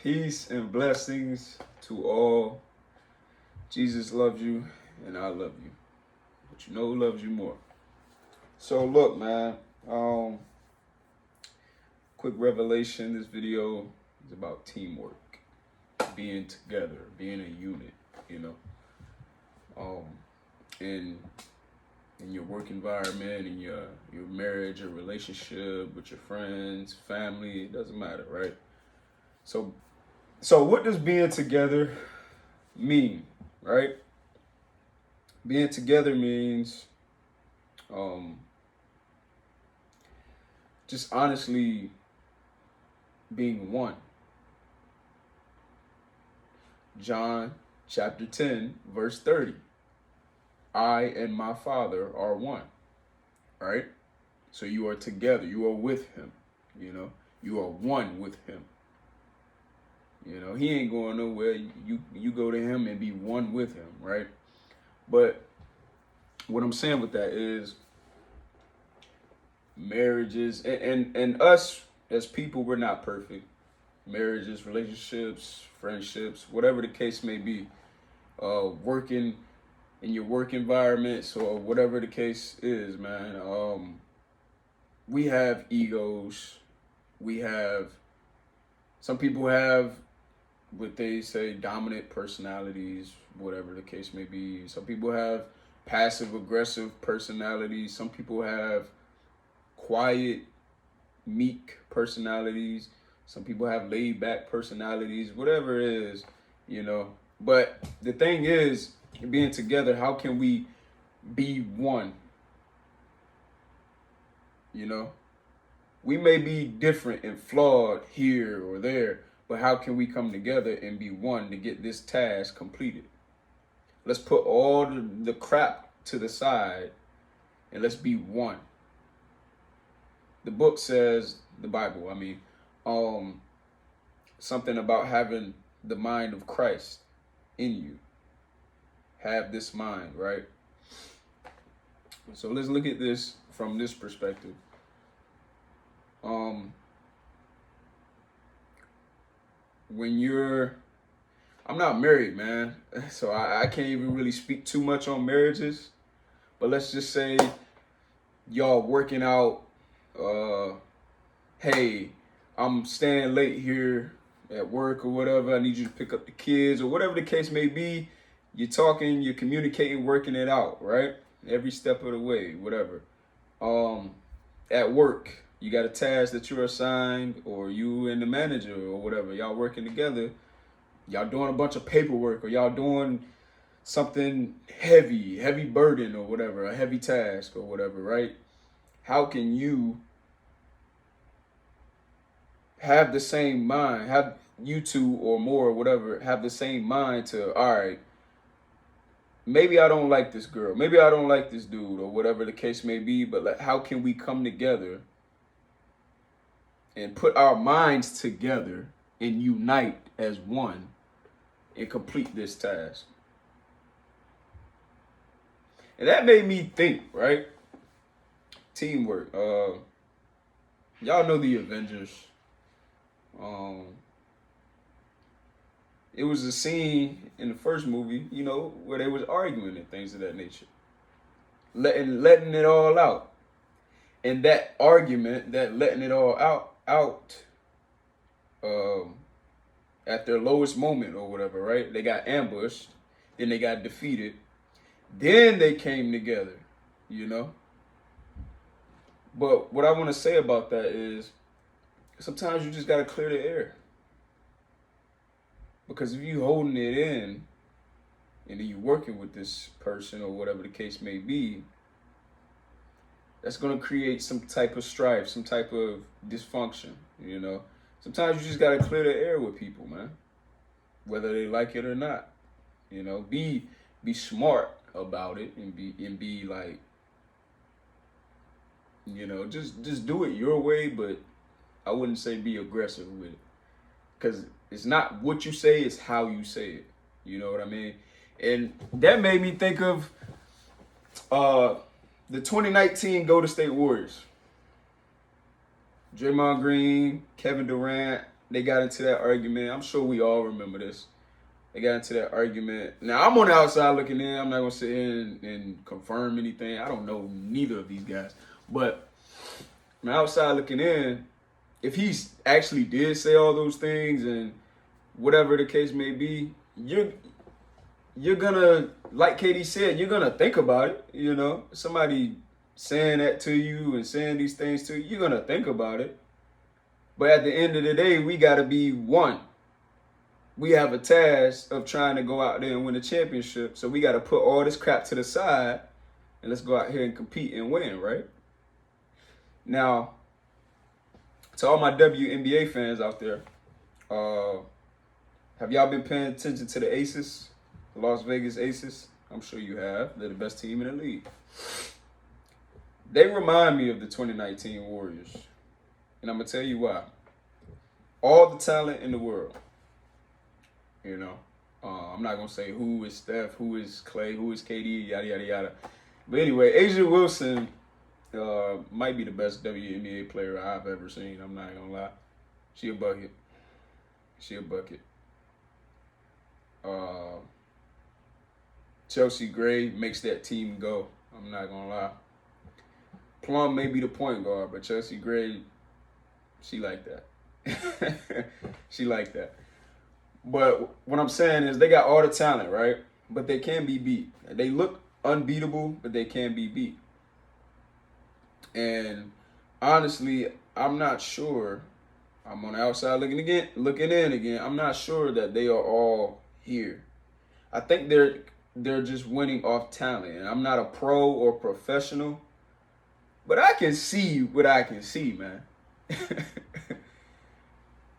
Peace and blessings to all. Jesus loves you and I love you. But you know who loves you more. So look, man, quick revelation. This video is about teamwork, being together, being a unit, you know. In your work environment, in your marriage, your relationship with your friends, family, it doesn't matter, right? So what does being together mean, right? Being together means just honestly being one. John chapter 10, verse 30. I and my Father are one, right? So you are together. You are with him, you know. You are one with him. You know, he ain't going nowhere. You go to him and be one with him, right? But what I'm saying with that is marriages and us as people, we're not perfect. Marriages, relationships, friendships, whatever the case may be, working in your work environments or whatever the case is, man. We have egos. Some people have what they say dominant personalities, whatever the case may be. Some people have passive aggressive personalities. Some people have quiet, meek personalities. Some people have laid back personalities, whatever it is, you know. But the thing is, being together, how can we be one? You know, we may be different and flawed here or there, but how can we come together and be one to get this task completed? Let's put all the crap to the side and let's be one. The book says, the Bible, something about having the mind of Christ in you. Have this mind, right? So let's look at this from this perspective. I'm not married, man, so I can't even really speak too much on marriages, but let's just say y'all working out, hey, I'm staying late here at work or whatever, I need you to pick up the kids or whatever the case may be. You're talking, you're communicating, working it out, right? Every step of the way, whatever. At work, you got a task that you're assigned, or you and the manager or whatever, y'all working together, y'all doing a bunch of paperwork, or y'all doing something heavy burden or whatever, a heavy task or whatever, right? How can you have the same mind, have you two or more or whatever, have the same mind to, all right, maybe I don't like this girl, maybe I don't like this dude or whatever the case may be, but how can we come together and put our minds together and unite as one and complete this task? And that made me think, right? Teamwork. Y'all know the Avengers. It was a scene in the first movie, you know, where they was arguing and things of that nature, letting it all out. And that argument, that letting it all out, at their lowest moment or whatever, right? They got ambushed, then they got defeated, then they came together, you know. But what I want to say about that is, sometimes you just got to clear the air. Because if you holding it in, and then you working with this person or whatever the case may be, that's going to create some type of strife, some type of dysfunction, you know. Sometimes you just got to clear the air with people, man, whether they like it or not. You know, be smart about it and be like, you know, just do it your way, but I wouldn't say be aggressive with it, because it's not what you say, it's how you say it. You know what I mean? And that made me think of the 2019 Golden State Warriors. Draymond Green, Kevin Durant, they got into that argument. I'm sure we all remember this. They got into that argument. Now, I'm on the outside looking in. I'm not going to sit here and confirm anything. I don't know neither of these guys. But from the outside looking in, if he actually did say all those things and whatever the case may be, you're gonna, like Katie said, you're gonna think about it. You know, somebody saying that to you and saying these things to you, you're gonna think about it. But at the end of the day, we gotta be one. We have a task of trying to go out there and win a championship. So we gotta put all this crap to the side and let's go out here and compete and win, right? Now, to all my WNBA fans out there, have y'all been paying attention to the Aces? The Las Vegas Aces? I'm sure you have. They're the best team in the league. They remind me of the 2019 Warriors. And I'm going to tell you why. All the talent in the world. You know, I'm not going to say who is Steph, who is Clay, who is KD, yada, yada, yada. But anyway, Asia Wilson might be the best WNBA player I've ever seen. I'm not going to lie. She a bucket. Chelsea Gray makes that team go. I'm not going to lie. Plum may be the point guard, but Chelsea Gray, she like that. She like that. But what I'm saying is they got all the talent, right? But they can be beat. They look unbeatable, but they can be beat. And honestly, I'm not sure. I'm on the outside looking in again. I'm not sure that they are all here. I think they're just winning off talent. And I'm not a pro or professional, but I can see what I can see, man.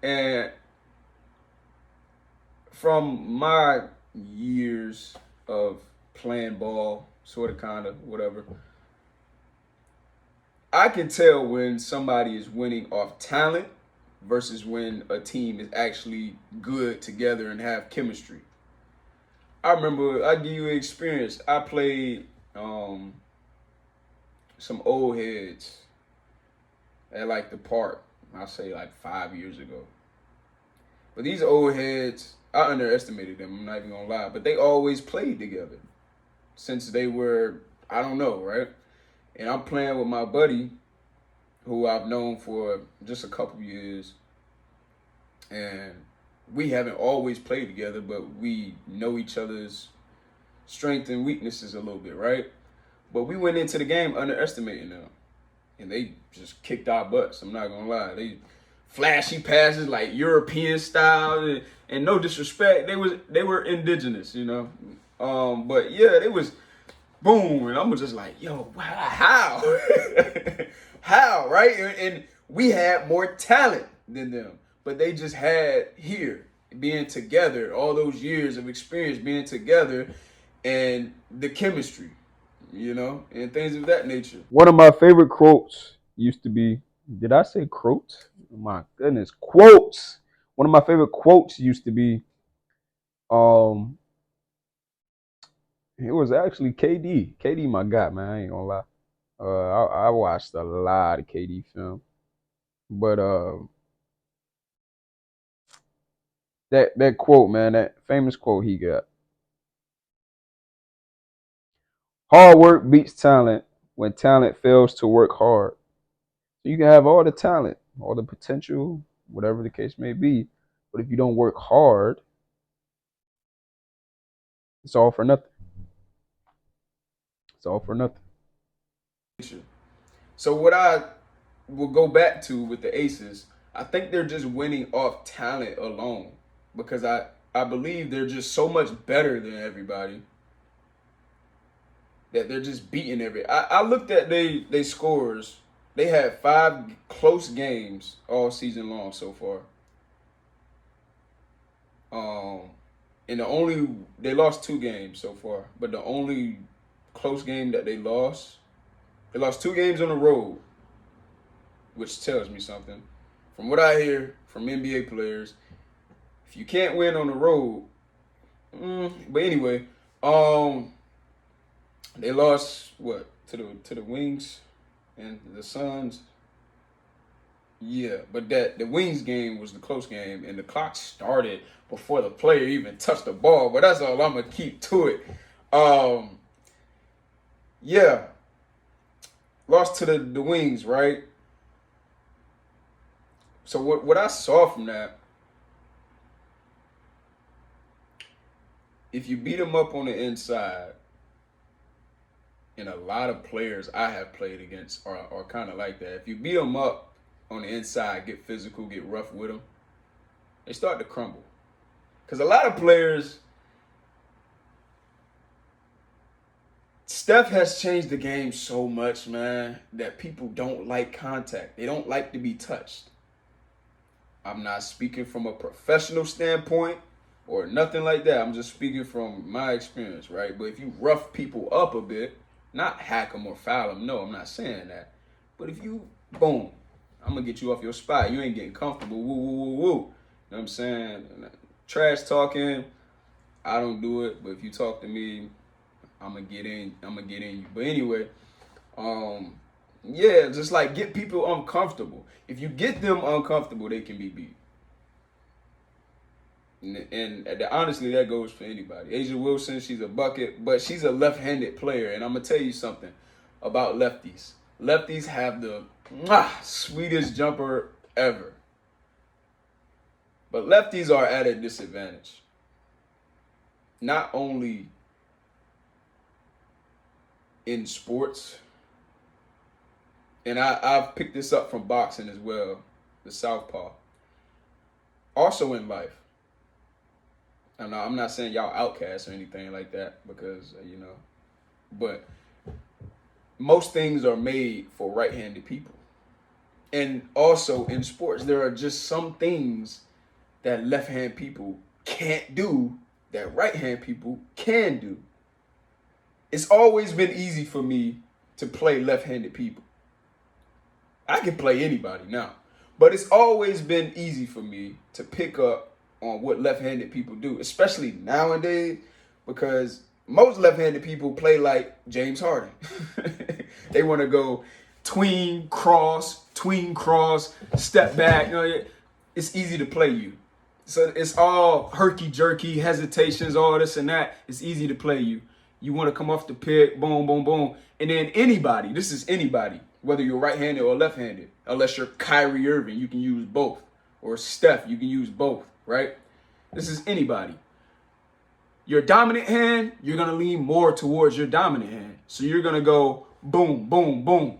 And from my years of playing ball, sort of, kind of, whatever, I can tell when somebody is winning off talent versus when a team is actually good together and have chemistry. I remember, I'll give you an experience. I played some old heads at like the park, I'll say like 5 years ago. But these old heads, I underestimated them, I'm not even gonna lie, but they always played together since they were, I don't know, right? And I'm playing with my buddy who I've known for just a couple years, and we haven't always played together, but we know each other's strengths and weaknesses a little bit, right? But we went into the game underestimating them, and they just kicked our butts, I'm not gonna lie. They flashy passes like European style, and no disrespect, they were indigenous, you know. But yeah, they was boom, and I'm just like, yo, wow, how? How, right? And we had more talent than them, but they just had here being together, all those years of experience being together, and the chemistry, you know, and things of that nature. One of my favorite quotes used to be, did I say quotes? My goodness, quotes. One of my favorite quotes used to be, it was actually KD. KD, my guy, man. I ain't gonna lie. I watched a lot of KD film, but that quote, man, that famous quote he got: "Hard work beats talent when talent fails to work hard." So you can have all the talent, all the potential, whatever the case may be, but if you don't work hard, it's all for nothing. It's all for nothing. So what I will go back to with the Aces, I think they're just winning off talent alone, because I believe they're just so much better than everybody that they're just beating I looked at they scores. They had 5 close games all season long so far. And they lost 2 games so far, but the only close game that they lost 2 games on the road, which tells me something. From what I hear from NBA players, if you can't win on the road, but anyway, they lost what to the Wings and the Suns. Yeah, but the Wings game was the close game, and the clock started before the player even touched the ball. But that's all I'm gonna keep to it. Um, yeah, lost to the Wings, right? So what I saw from that, if you beat them up on the inside, and a lot of players I have played against are kind of like that. If you beat them up on the inside, get physical, get rough with them, they start to crumble. Because a lot of players, Steph has changed the game so much, man, that people don't like contact. They don't like to be touched. I'm not speaking from a professional standpoint or nothing like that. I'm just speaking from my experience, right? But if you rough people up a bit, not hack them or foul them, no, I'm not saying that. But if you, boom, I'm going to get you off your spot. You ain't getting comfortable. Woo, woo, woo, woo. You know what I'm saying? Trash talking, I don't do it. But if you talk to me, I'm going to get in. I'm going to get in you. But anyway, yeah, just like get people uncomfortable. If you get them uncomfortable, they can be beat. And honestly, that goes for anybody. Asia Wilson, she's a bucket, but she's a left-handed player. And I'm going to tell you something about lefties. Lefties have the sweetest jumper ever. But lefties are at a disadvantage. Not only in sports, and I've picked this up from boxing as well, the southpaw. Also in life. I'm not saying y'all outcasts or anything like that because, but most things are made for right-handed people. And also in sports, there are just some things that left-hand people can't do that right-hand people can do. It's always been easy for me to play left-handed people. I can play anybody now, but it's always been easy for me to pick up on what left-handed people do, especially nowadays, because most left-handed people play like James Harden. They want to go tween, cross, step back. It's easy to play you. So it's all herky-jerky, hesitations, all this and that. It's easy to play you. You want to come off the pick, boom, boom, boom. And then anybody, this is anybody, whether you're right-handed or left-handed, unless you're Kyrie Irving, you can use both. Or Steph, you can use both, right? This is anybody. Your dominant hand, you're going to lean more towards your dominant hand. So you're going to go boom, boom, boom,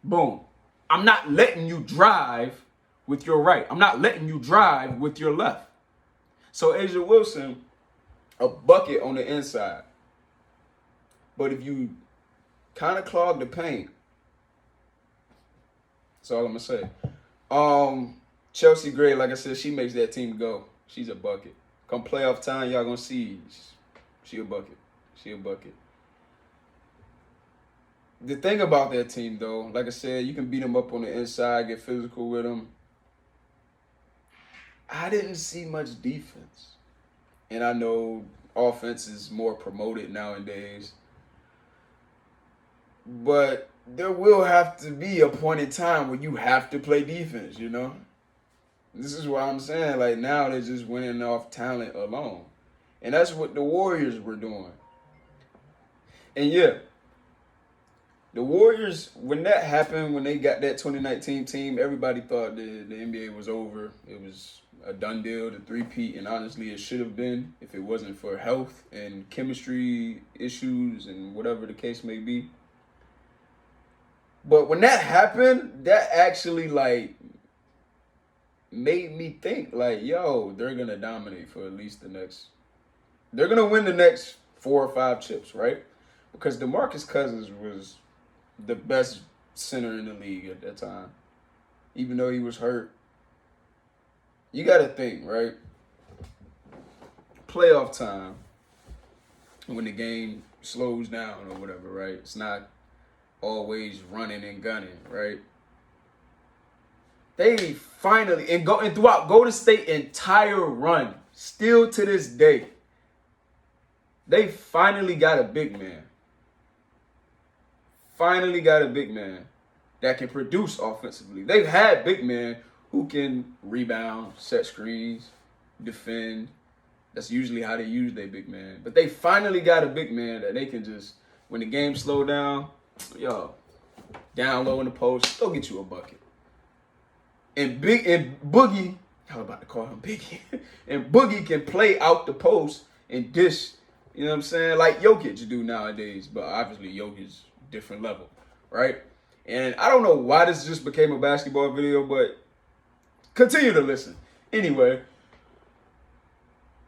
boom. I'm not letting you drive with your right. I'm not letting you drive with your left. So Asia Wilson, a bucket on the inside. But if you kind of clog the paint, that's all I'm going to say. Chelsea Gray, like I said, she makes that team go. She's a bucket. Come playoff time, y'all going to see she a bucket. She a bucket. The thing about that team, though, like I said, you can beat them up on the inside, get physical with them. I didn't see much defense. And I know offense is more promoted nowadays. But there will have to be a point in time where you have to play defense, This is why I'm saying, like, now they're just winning off talent alone. And that's what the Warriors were doing. And yeah, the Warriors, when that happened, when they got that 2019 team, everybody thought the NBA was over. It was a done deal, the three-peat, and honestly, it should have been if it wasn't for health and chemistry issues and whatever the case may be. But when that happened, that actually, made me think, yo, they're going to dominate for at least they're going to win the next 4 or 5 chips, right? Because DeMarcus Cousins was the best center in the league at that time, even though he was hurt. You got to think, right? Playoff time, when the game slows down or whatever, right? It's not always running and gunning, right? They finally, and throughout Golden State entire run, still to this day, they finally got a big man. that can produce offensively. They've had big men who can rebound, set screens, defend. That's usually how they use their big man. But they finally got a big man that they can just, when the game slow down, yo, down low in the post, go get you a bucket. And Boogie, I was about to call him Biggie, and Boogie can play out the post and dish, you know what I'm saying, like Jokic do nowadays. But obviously Jokic's different level, right? And I don't know why this just became a basketball video, but continue to listen. Anyway,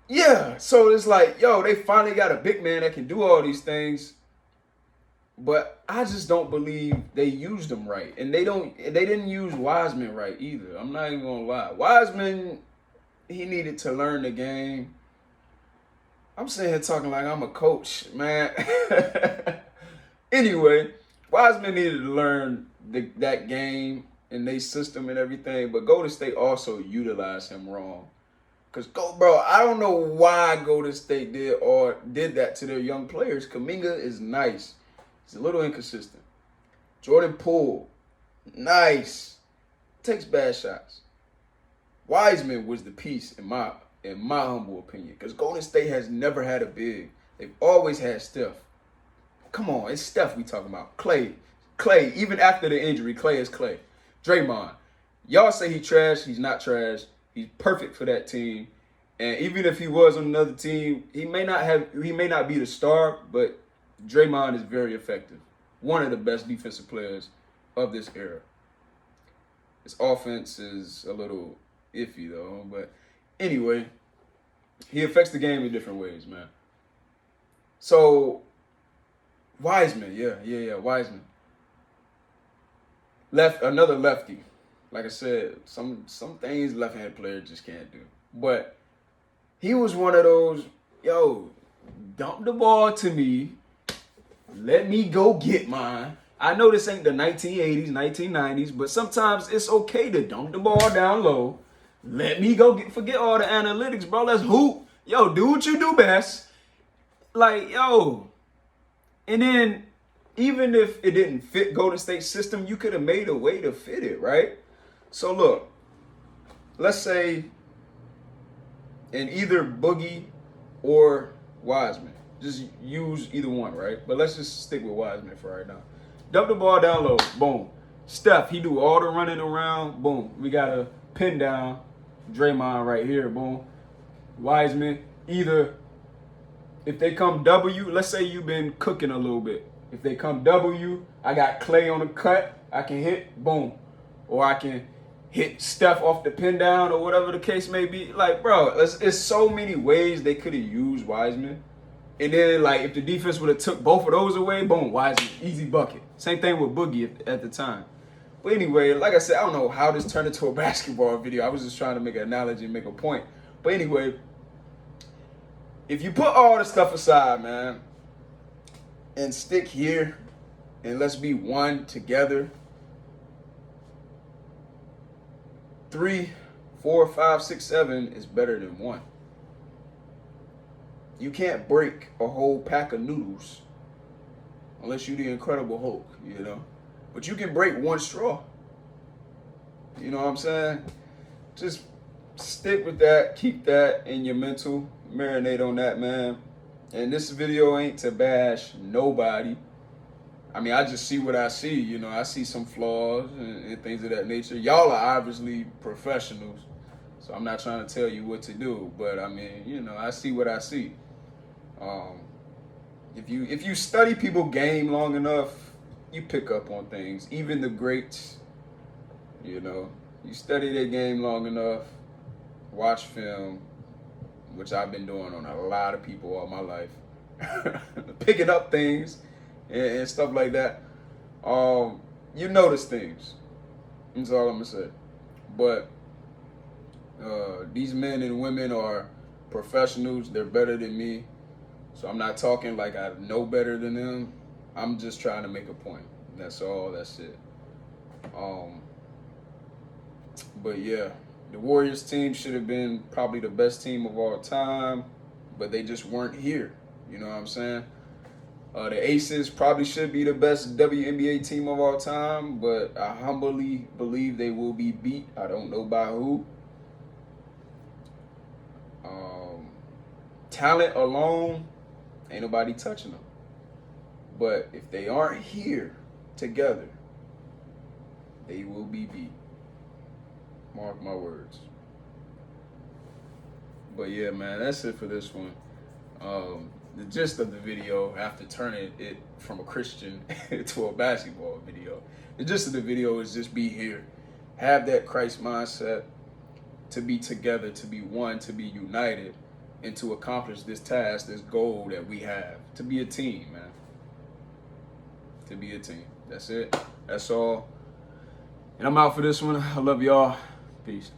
yeah, so it's like, yo, they finally got a big man that can do all these things, but I just don't believe they used them right. And they didn't use Wiseman right either. I'm not even gonna lie. Wiseman, he needed to learn the game. I'm sitting here talking like I'm a coach, man. Anyway, Wiseman needed to learn that game and their system and everything, but Golden State also utilized him wrong. Cause bro, I don't know why Golden State did that to their young players. Kuminga is nice. He's a little inconsistent. Jordan Poole, nice. Takes bad shots. Wiseman was the piece in my humble opinion. Because Golden State has never had a big. They've always had Steph. Come on, it's Steph we talking about. Clay, even after the injury, Clay is Clay. Draymond, y'all say he trash, he's not trash. He's perfect for that team. And even if he was on another team, he may not be the star, but Draymond is very effective. One of the best defensive players of this era. His offense is a little iffy though, but anyway, he affects the game in different ways, man. So Wiseman, yeah, Wiseman. Another lefty. Like I said, some things left-handed players just can't do. But he was one of those, yo, dump the ball to me. Let me go get mine. I know this ain't the 1980s, 1990s, but sometimes it's okay to dump the ball down low. Let me go forget all the analytics, bro. Let's hoop. Yo, do what you do best. Like, yo. And then, even if it didn't fit Golden State's system, you could have made a way to fit it, right? So look, let's say in either Boogie or Wiseman. Just use either one, right? But let's just stick with Wiseman for right now. Dump the ball down low, boom. Steph, he do all the running around, boom. We got a pin down, Draymond right here, boom. Wiseman, either if they come W, let's say you've been cooking a little bit. If they come W, I got Clay on the cut, I can hit, boom. Or I can hit Steph off the pin down or whatever the case may be. Like, bro, it's so many ways they could have used Wiseman. And then, like, if the defense would have took both of those away, boom, Wiseman, easy bucket. Same thing with Boogie at the time. But anyway, like I said, I don't know how this turned into a basketball video. I was just trying to make an analogy and make a point. But anyway, if you put all the stuff aside, man, and stick here, and let's be one together, 3, 4, 5, 6, 7 is better than 1. You can't break a whole pack of noodles unless you're the Incredible Hulk, you know. But you can break one straw. You know what I'm saying? Just stick with that. Keep that in your mental. Marinate on that, man. And this video ain't to bash nobody. I mean, I just see what I see. You know, I see some flaws and things of that nature. Y'all are obviously professionals, so I'm not trying to tell you what to do. But I mean, you know, I see what I see. If you study people game long enough, you pick up on things. Even the greats, you know, you study their game long enough, watch film, which I've been doing on a lot of people all my life, picking up things and stuff like that. You notice things. That's all I'm gonna say. But these men and women are professionals. They're better than me. So I'm not talking like I know better than them. I'm just trying to make a point. That's all. That's it. But yeah, the Warriors team should have been probably the best team of all time, but they just weren't here. You know what I'm saying? The Aces probably should be the best WNBA team of all time, but I humbly believe they will be beat. I don't know by who. Talent alone, ain't nobody touching them. But if they aren't here together, they will be beat. Mark my words. But yeah, man, that's it for this one. The gist of the video, after turning it from a Christian to a basketball video, the gist of the video is just be here. Have that Christ mindset, to be together, to be one, to be united, and to accomplish this task, this goal that we have. To be a team, man. To be a team. That's it. That's all. And I'm out for this one. I love y'all. Peace.